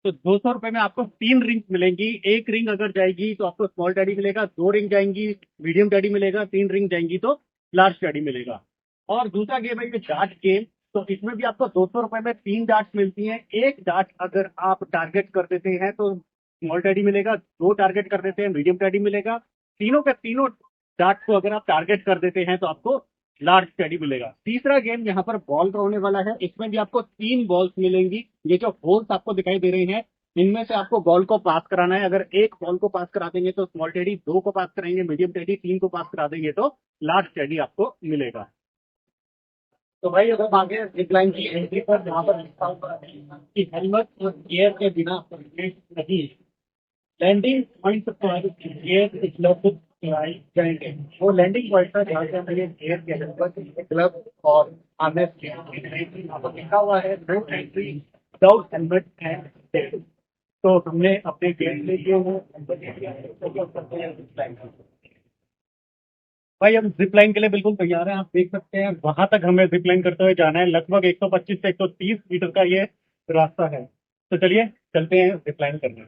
A: तो 200 रुपये में आपको 3 रिंग मिलेंगी। एक रिंग अगर जाएगी तो आपको स्मॉल टैडी मिलेगा, 2 रिंग जाएंगी मीडियम टैडी मिलेगा, 3 रिंग जाएंगी तो लार्ज टैडी मिलेगा। और दूसरा गेम है ये डार्ट गेम। तो इसमें भी आपको 200 रुपये में 3 डार्ट मिलती हैं। एक डार्ट अगर आप टारगेट कर देते हैं तो स्मॉल टैडी मिलेगा, 2 टारगेट कर देते हैं मीडियम टैडी मिलेगा, तीनों के तीनों डार्ट को अगर आप टारगेट कर देते हैं तो आपको लार्ज टेडी मिलेगा। तीसरा गेम यहाँ पर बॉल का होने वाला है। इसमें भी आपको 3 बॉल्स मिलेंगी। ये जो होल्स आपको दिखाई दे रहे हैं, इनमें से आपको बॉल को पास कराना है। अगर एक बॉल को पास करा देंगे तो स्मॉल टेडी, 2 को पास कराएंगे मीडियम टेडी, 3 को पास करा देंगे तो लार्ज टेडी आपको मिलेगा। तो भाई अगर आगे जिप लाइन की एंट्री पर जहाँ पर लिखा हुआ है कि हेलमेट और गियर के बिना परमिट नहीं, लैंडिंग पॉइंट पर गियर उपलब्ध कराई जाएंगे। वो लैंडिंग पॉइंट पर जहाँ से हमें गियर के हेलमेट, ग्लव और हार्नेस की यहाँ पर लिखा हुआ है no entry without helmet and tell. तो हमने अपने गियर ले लिए हैं, helmet ले लिया है, तो अब करते हैं zip line। भाई हम जिप लाइन के लिए बिल्कुल तैयार हैं। आप देख सकते हैं वहां तक हमें जिप लाइन करते हुए जाना है। लगभग 125 से 130 मीटर का ये रास्ता है। तो चलिए चलते हैं जिप लाइन करने।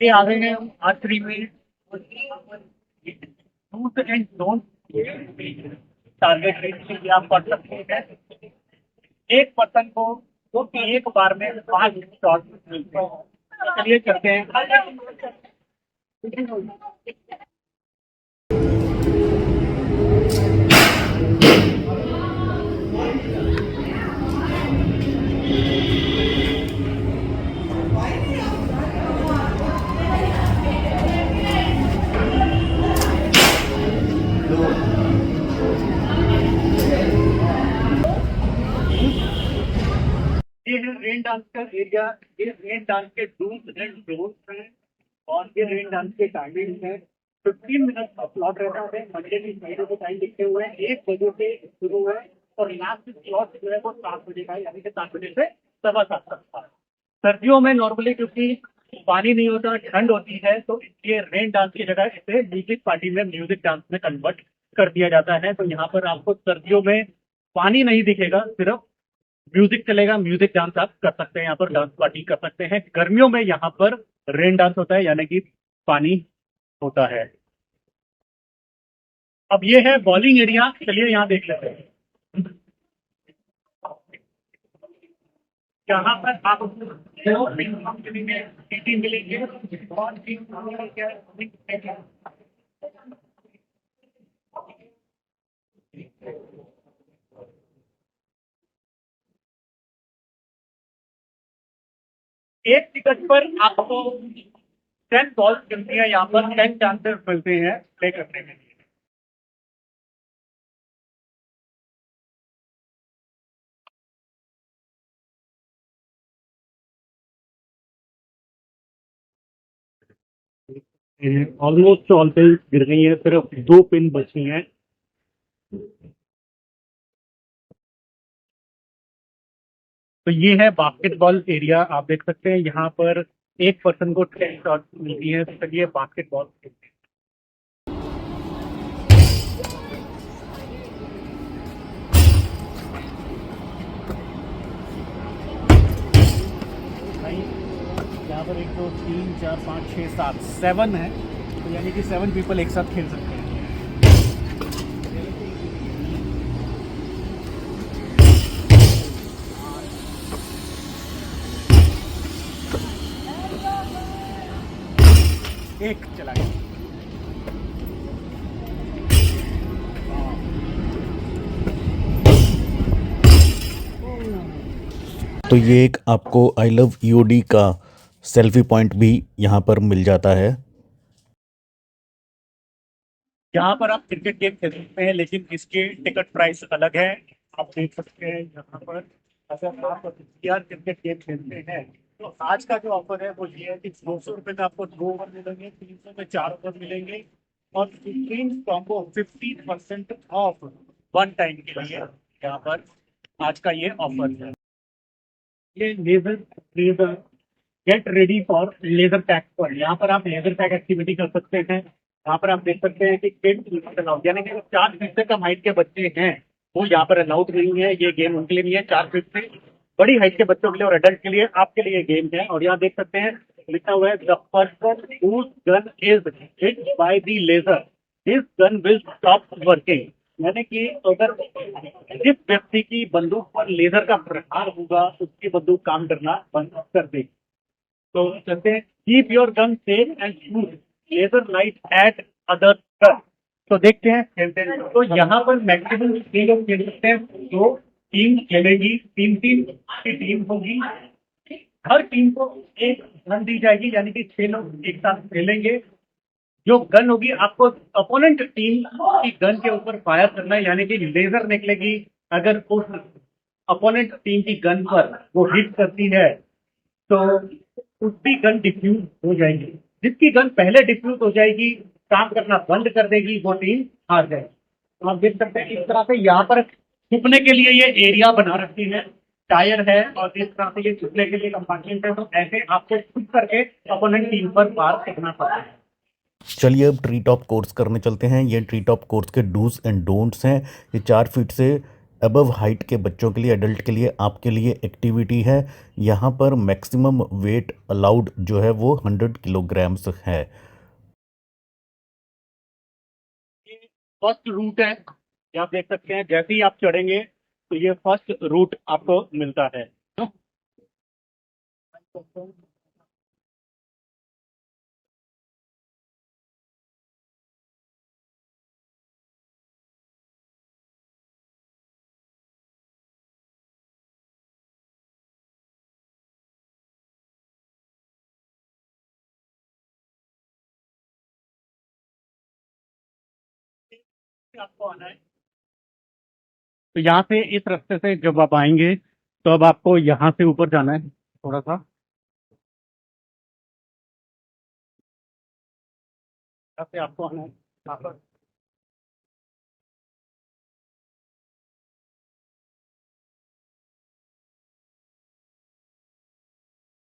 A: ये आ गए हैं हम आखिरी में। Dos and don't target rate के लिए आप पढ़ सकते हैं। एक पर्सन को जो कि एक बार में 5 शॉट मिलते हैं। चलिए चलते हैं। ये है रेन डांस का एरिया। ये रेन डांस के डूज एंड डोंट्स हैं और ये रेन डांस के टाइमिंग है। 15 मिनट का स्लॉट रहता है। मंडे की फ्राइडे को टाइम लिखे हुए हैं, 1 बजे से शुरू है और लास्ट स्लॉट जो है वो 7 बजे का है, यानी कि 7 बजे से 7:15 तक का। सर्दियों में नॉर्मली क्योंकि पानी नहीं होता, ठंड होती है, तो ये रेन डांस की जगह इसे म्यूजिक पार्टी में, म्यूजिक डांस में कन्वर्ट कर दिया जाता है। तो यहाँ पर आपको सर्दियों में पानी नहीं दिखेगा, सिर्फ म्यूजिक चलेगा। म्यूजिक डांस आप कर सकते हैं, यहाँ पर डांस पार्टी कर सकते हैं। गर्मियों में यहाँ पर रेन डांस होता है, यानी कि पानी होता है। अब ये है बॉलिंग एरिया, चलिए यहाँ देख लेते हैं। यहाँ पर आप दो मिलेंगे, टीटी मिलेंगे और क्या एक टिकट पर आपको 10 बॉल्स मिलती है, यहाँ पर 10 चांसेस मिलते हैं प्ले करने में। ऑलमोस्ट ऑल पे गिर गई है, सिर्फ 2 पिन बची हैं। तो ये है बास्केटबॉल एरिया, आप देख सकते हैं यहाँ पर एक पर्सन को 10 शॉट मिलती है। तो चलिए बास्केटबॉल खेलते हैं। भाई यहाँ पर 1 2 3 4 5 6 7 7 है, तो यानी कि 7 पीपल एक साथ खेल सकते हैं। एक चला गया।
B: तो ये एक आपको आई लव ईओडी का सेल्फी पॉइंट भी यहाँ पर मिल जाता है।
A: यहाँ पर आप क्रिकेट गेम खेल सकते हैं, लेकिन इसके टिकट प्राइस अलग है। आप देख सकते हैं यहाँ पर, अगर आप क्रिकेट गेम खेलते हैं तो आज का जो ऑफर है वो ये है कि 200 रुपये में आपको 2 ओवर मिलेंगे, 300 में 4 ओवर मिलेंगे और 15 कॉम्बो 50% ऑफ 1 टाइम के लिए यहाँ पर आज का ये ऑफर है। ये laser laser get ready for laser tag पर, यहाँ पर आप लेजर टैग एक्टिविटी कर सकते हैं। यहाँ पर आप देख सकते हैं कि किड्स अलाउड, यानी कि जो 4 फीट से कम हाइट के बच्चे हैं वो यहाँ पर अलाउड नहीं है। ये गेम उनके लिए नहीं है, 4 फीट से बड़ी हाइट के बच्चों के लिए और एडल्ट के लिए, आपके लिए ये गेम है। और यहाँ देख सकते हैं लिखा हुआ है, the person whose gun is hit by the laser his gun will stop working, यानी कि अगर जिस व्यक्ति की बंदूक पर लेजर का प्रहार होगा उसकी बंदूक काम करना बंद कर देगी। तो कहते हैं keep your gun safe and shoot laser light at other gun. तो देखते हैं खेलते हैं। तो यहाँ पर मैक्सिमम 3 लोग खेल सकते हैं, तो टीम खेलेगी, 3 3 की टीम होगी। हर टीम को एक गन दी जाएगी, यानी कि 6 लोग एक साथ खेलेंगे। जो गन होगी आपको अपोनेंट टीम की गन के ऊपर फायर करना है, यानी कि लेजर निकलेगी। अगर उस अपोनेंट टीम की गन पर वो हिट करती है तो उसकी गन डिफ्यूज हो जाएगी। जिसकी गन पहले डिफ्यूज हो जाएगी, काम करना बंद कर देगी, वो टीम हार जाएगी। तो आप देख सकते हैं इस तरह से यहाँ पर छुपने के लिए ये एरिया बना रखी है, टायर है और इस तरह से ये छुपने के लिए कंपार्टमेंट है। तो ऐसे आपको छुप करके अपोनेंट टीम पर पार करना पड़ता है।
B: चलिए अब ट्री टॉप कोर्स करने चलते हैं। ये ट्री टॉप कोर्स के डूज एंड डोंट्स हैं। ये 4 फीट से अबव हाइट के बच्चों के लिए, एडल्ट के लिए, आपके लिए एक्टिविटी है। यहाँ पर मैक्सिमम वेट अलाउड जो है वो 100 किलोग्राम्स है।
A: ये फर्स्ट रूट है, ये आप देख सकते हैं। जैसे ही आप चढ़ेंगे तो ये फर्स्ट रूट आपको मिलता है। आपको आना है, तो यहाँ से इस रास्ते से जब आप आएंगे तो अब आपको यहाँ से ऊपर जाना है थोड़ा सा। यहाँ से आपको आना है यहाँ पर।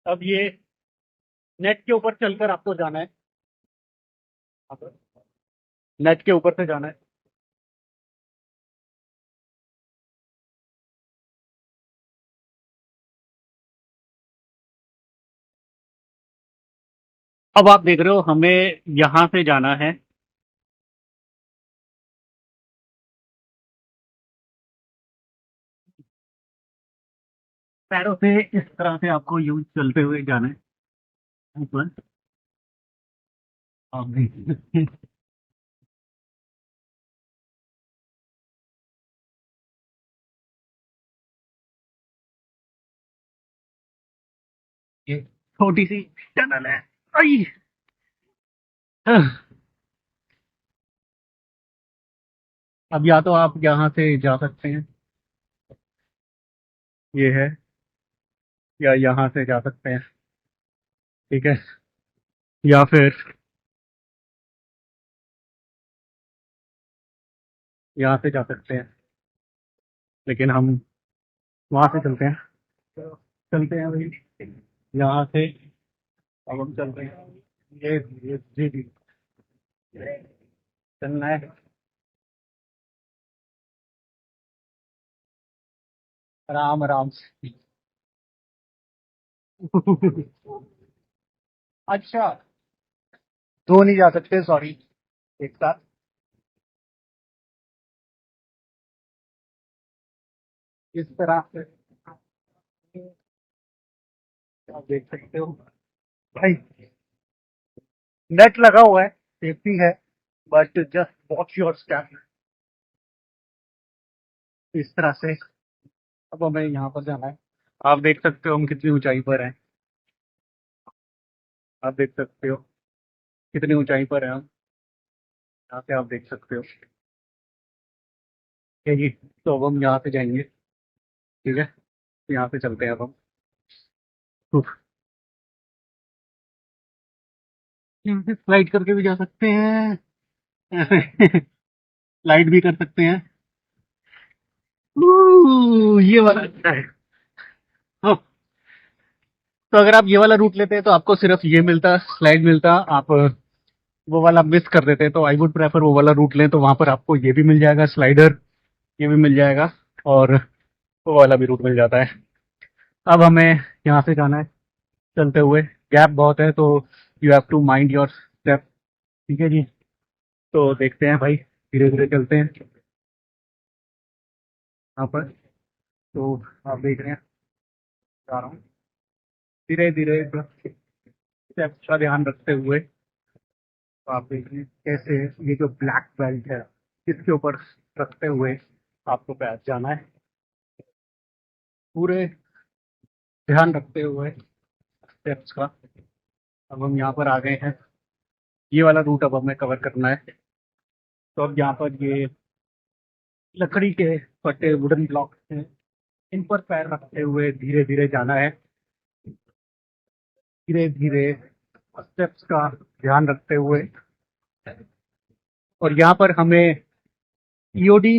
A: अब ये नेट के ऊपर चलकर आपको जाना है, यहाँ पर नेट के ऊपर से जाना है। अब आप देख रहे हो हमें यहाँ से जाना है। पैरों से इस तरह से आपको यूज चलते हुए जाना है ऊपर। आप देख सकते हैं ये छोटी सी टनल है। आई! अब या तो आप यहाँ से जा सकते हैं, ये है, या यहाँ से जा सकते हैं, ठीक है, या फिर यहाँ से जा सकते हैं, लेकिन हम वहां से चलते हैं। चलते हैं भाई, यहाँ से। अब हम चलते हैं, ये जी जी चलना है आराम आराम से। अच्छा, दो नहीं जा सकते, सॉरी, एक साथ। इस तरह से आप देख सकते हो भाई, नेट लगा हुआ है, सेफ्टी है, but just watch your step. इस तरह से अब हमें यहाँ पर जाना है। आप देख सकते हो हम कितनी ऊंचाई पर हैं। आप देख सकते हो कितनी ऊंचाई पर है हम, यहाँ से आप देख सकते हो। ठीक है जी, तो अब हम यहाँ से जाएंगे, ठीक है, यहाँ से चलते हैं अब हम। उफ, यहाँ से स्लाइड करके भी जा सकते हैं, ऐसे स्लाइड भी कर सकते हैं। ये वाला अच्छा है। हाँ, तो अगर आप ये वाला रूट लेते हैं तो आपको सिर्फ ये मिलता, स्लाइड मिलता। आप वो वाला मिस कर देते हैं, तो आई वुड प्रेफर वो वाला रूट लें, तो वहां पर आपको ये भी मिल जाएगा स्लाइडर, ये भी मिल जाएगा, और वो वाला भी रूट मिल जाता है। अब हमें यहाँ से जाना है चलते हुए, गैप बहुत है, तो you have to mind your step. ठीक है जी, तो देखते हैं भाई, धीरे धीरे चलते हैं यहाँ पर। तो आप देख रहे हैं, जा रहा हूँ धीरे धीरे, स्टेप्स का ध्यान रखते हुए। तो आप देख रहे हैं कैसे ये जो ब्लैक बेल्ट है, इसके ऊपर रखते हुए आपको पैर जाना है, पूरे ध्यान रखते हुए स्टेप्स का। अब हम यहाँ पर आ गए हैं, ये वाला रूट अब हमें कवर करना है। तो अब यहाँ पर ये लकड़ी के फटे वुडन ब्लॉक हैं, इन पर पैर रखते हुए धीरे धीरे जाना है, धीरे धीरे स्टेप्स का ध्यान रखते हुए। और यहाँ पर हमें ईओडी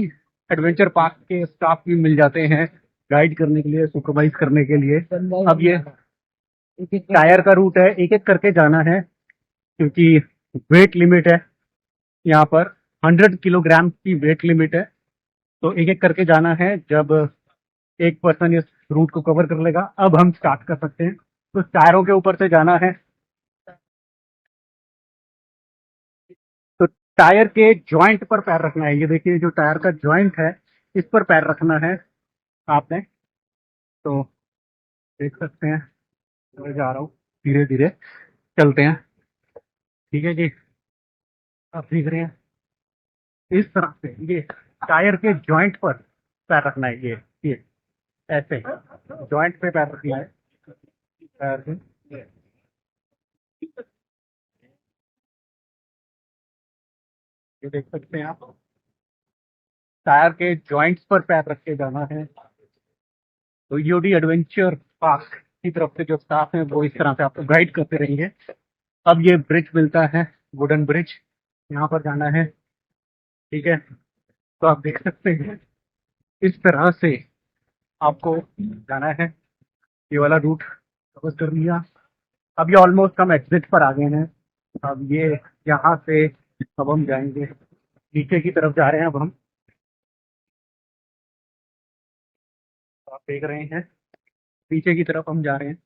A: एडवेंचर पार्क के स्टाफ भी मिल जाते हैं, गाइड करने के लिए, सुपरवाइज करने के लिए। अब ये टायर का रूट है, एक एक करके जाना है, क्योंकि वेट लिमिट है यहाँ पर, 100 किलोग्राम की वेट लिमिट है। तो एक एक करके जाना है, जब एक पर्सन इस रूट को कवर कर लेगा अब हम स्टार्ट कर सकते हैं। तो टायरों के ऊपर से जाना है, तो टायर के जॉइंट पर पैर रखना है। ये देखिए, जो टायर का जॉइंट है, इस पर पैर रखना है आपने। तो देख सकते हैं, मैं जा रहा हूँ, धीरे धीरे चलते हैं, ठीक है जी। आप देख रहे हैं इस तरह से ये टायर के जॉइंट पर पैर रखना है, ये ऐसे जॉइंट पे पैर रखना है, पैर से। ये देख सकते हैं आप, टायर के जॉइंट्स पर पैर रख के जाना है। तो यूडी एडवेंचर पार्क की तरफ से जो स्टाफ है वो इस तरह से आपको गाइड करते रहेंगे। अब ये ब्रिज मिलता है, वुडन ब्रिज, यहाँ पर जाना है, ठीक है। तो आप देख सकते हैं इस तरह से आपको जाना है, ये वाला रूट कवर कर लिया। अब ये ऑलमोस्ट हम एग्जिट पर आ गए हैं। अब ये यहाँ से अब हम जाएंगे, नीचे की तरफ जा रहे हैं अब हम। आप देख रहे हैं नीचे की तरफ हम जा रहे हैं,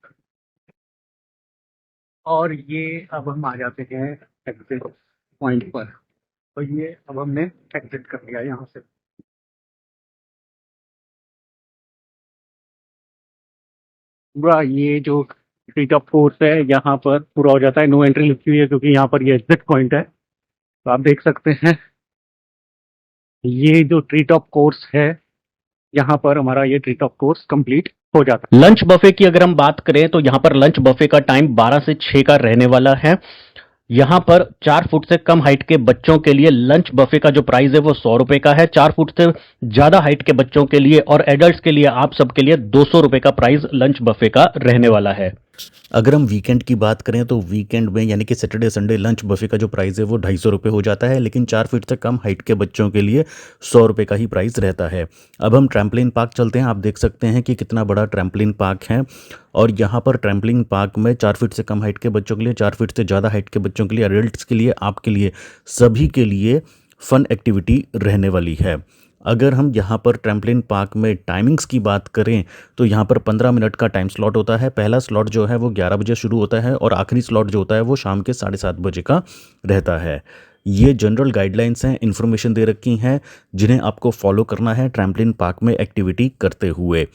A: और ये अब हम आ जाते हैं एग्जिट पॉइंट पर। तो ये अब हमने एग्जिट कर लिया यहाँ से। पूरा ये जो ट्री टॉप कोर्स है यहाँ पर पूरा हो जाता है। नो एंट्री लिखी हुई है क्योंकि यहाँ पर ये एग्जिट पॉइंट है। तो आप देख सकते हैं ये जो ट्री टॉप कोर्स है, यहाँ पर हमारा ये ट्री टॉप कोर्स कंप्लीट हो जाता है।
B: लंच बफे की अगर हम बात करें तो यहाँ पर लंच बफे का टाइम 12 से 6 का रहने वाला है। यहाँ पर 4 फुट से कम हाइट के बच्चों के लिए लंच बफे का जो प्राइस है वो 100 रुपए का है। 4 फुट से ज्यादा हाइट के बच्चों के लिए और एडल्ट्स के लिए आप सबके लिए 200 रुपए का प्राइस लंच बफे का रहने वाला है। अगर हम वीकेंड की बात करें तो वीकेंड में यानी कि सैटरडे संडे लंच बफे का जो प्राइस है वो 250 रुपये हो जाता है, लेकिन 4 फीट से कम हाइट के बच्चों के लिए 100 रुपये का ही प्राइस रहता है। अब हम ट्रैम्पलिन पार्क चलते हैं। आप देख सकते हैं कि कितना बड़ा ट्रैम्पलिन पार्क है और यहाँ पर ट्रैम्पलिन पार्क में 4 फीट से कम हाइट के बच्चों के लिए, 4 फीट से ज़्यादा हाइट के बच्चों के लिए, एडल्ट्स के लिए, आपके लिए, सभी के लिए फन एक्टिविटी रहने वाली है। अगर हम यहाँ पर ट्रैम्पलिन पार्क में टाइमिंग्स की बात करें तो यहाँ पर 15 मिनट का टाइम स्लॉट होता है। पहला स्लॉट जो है वो 11 बजे शुरू होता है और आखिरी स्लॉट जो होता है वो शाम के 7:30 बजे का रहता है। ये जनरल गाइडलाइंस हैं, इन्फॉर्मेशन दे रखी हैं जिन्हें आपको फॉलो करना है ट्रैम्पलिन पार्क में एक्टिविटी करते हुए।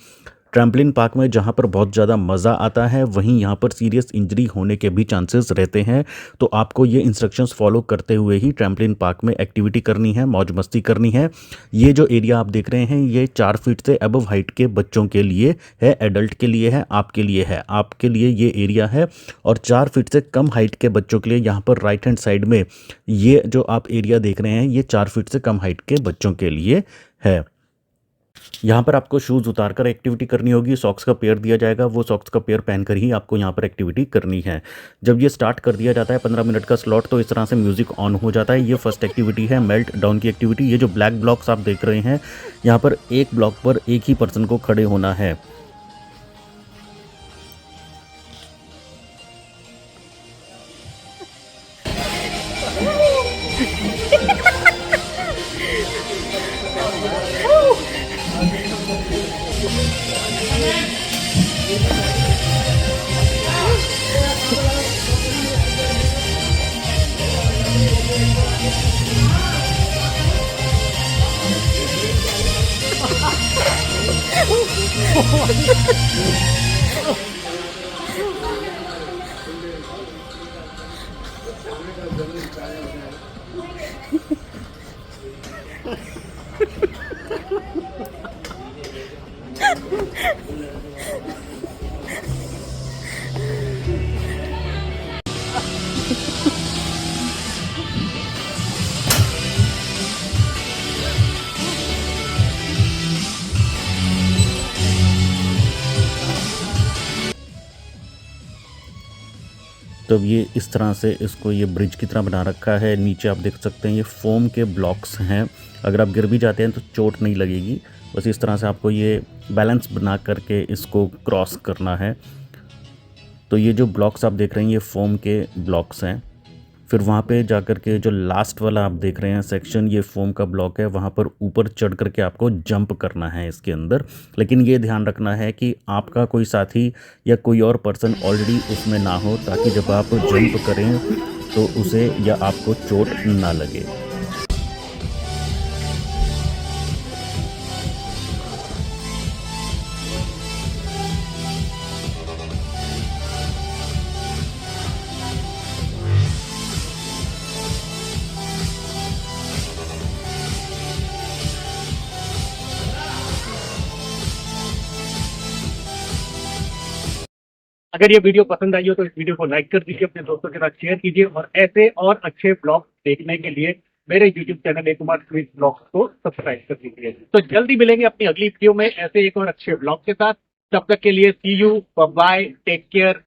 B: ट्रैम्पलिन पार्क में जहाँ पर बहुत ज़्यादा मज़ा आता है वहीं यहाँ पर सीरियस इंजरी होने के भी चांसेस रहते हैं। तो आपको ये इंस्ट्रक्शंस फॉलो करते हुए ही ट्रैम्पलिन पार्क में एक्टिविटी करनी है, मौज मस्ती करनी है। ये जो एरिया आप देख रहे हैं ये 4 फीट से अबव हाइट के बच्चों के लिए है, एडल्ट के लिए है, आपके लिए है। आपके लिए ये एरिया है और 4 फीट से कम हाइट के बच्चों के लिए यहाँ पर राइट हैंड साइड में ये जो आप एरिया देख रहे हैं ये 4 फीट से कम हाइट के बच्चों के लिए है। यहाँ पर आपको शूज़ उतारकर एक्टिविटी करनी होगी, सॉक्स का पेयर दिया जाएगा, वो सॉक्स का पेयर पहनकर ही आपको यहाँ पर एक्टिविटी करनी है। जब ये स्टार्ट कर दिया जाता है 15 मिनट का स्लॉट तो इस तरह से म्यूज़िक ऑन हो जाता है। ये फर्स्ट एक्टिविटी है मेल्ट डाउन की एक्टिविटी। ये जो ब्लैक ब्लॉक्स आप देख रहे हैं यहाँ पर एक ब्लॉक पर एक ही पर्सन को खड़े होना है। तो अब ये इस तरह से इसको ये ब्रिज की तरह बना रखा है। नीचे आप देख सकते हैं ये फोम के ब्लॉक्स हैं, अगर आप गिर भी जाते हैं तो चोट नहीं लगेगी। बस इस तरह से आपको ये बैलेंस बना करके इसको क्रॉस करना है। तो ये जो ब्लॉक्स आप देख रहे हैं ये फोम के ब्लॉक्स हैं। फिर वहाँ पे जाकर के जो लास्ट वाला आप देख रहे हैं सेक्शन ये फोम का ब्लॉक है, वहाँ पर ऊपर चढ़ करके आपको जंप करना है इसके अंदर। लेकिन ये ध्यान रखना है कि आपका कोई साथी या कोई और पर्सन ऑलरेडी उसमें ना हो, ताकि जब आप जंप करें तो उसे या आपको चोट ना लगे।
A: अगर ये वीडियो पसंद आई हो तो इस वीडियो को लाइक कर दीजिए, अपने दोस्तों के साथ शेयर कीजिए और ऐसे और अच्छे ब्लॉग देखने के लिए मेरे YouTube चैनल ए कुमार स्वीट ब्लॉग्स को सब्सक्राइब कर दीजिए। तो जल्दी मिलेंगे अपनी अगली वीडियो में ऐसे एक और अच्छे ब्लॉग के साथ। तब तक के लिए सी यू, बाय, टेक केयर।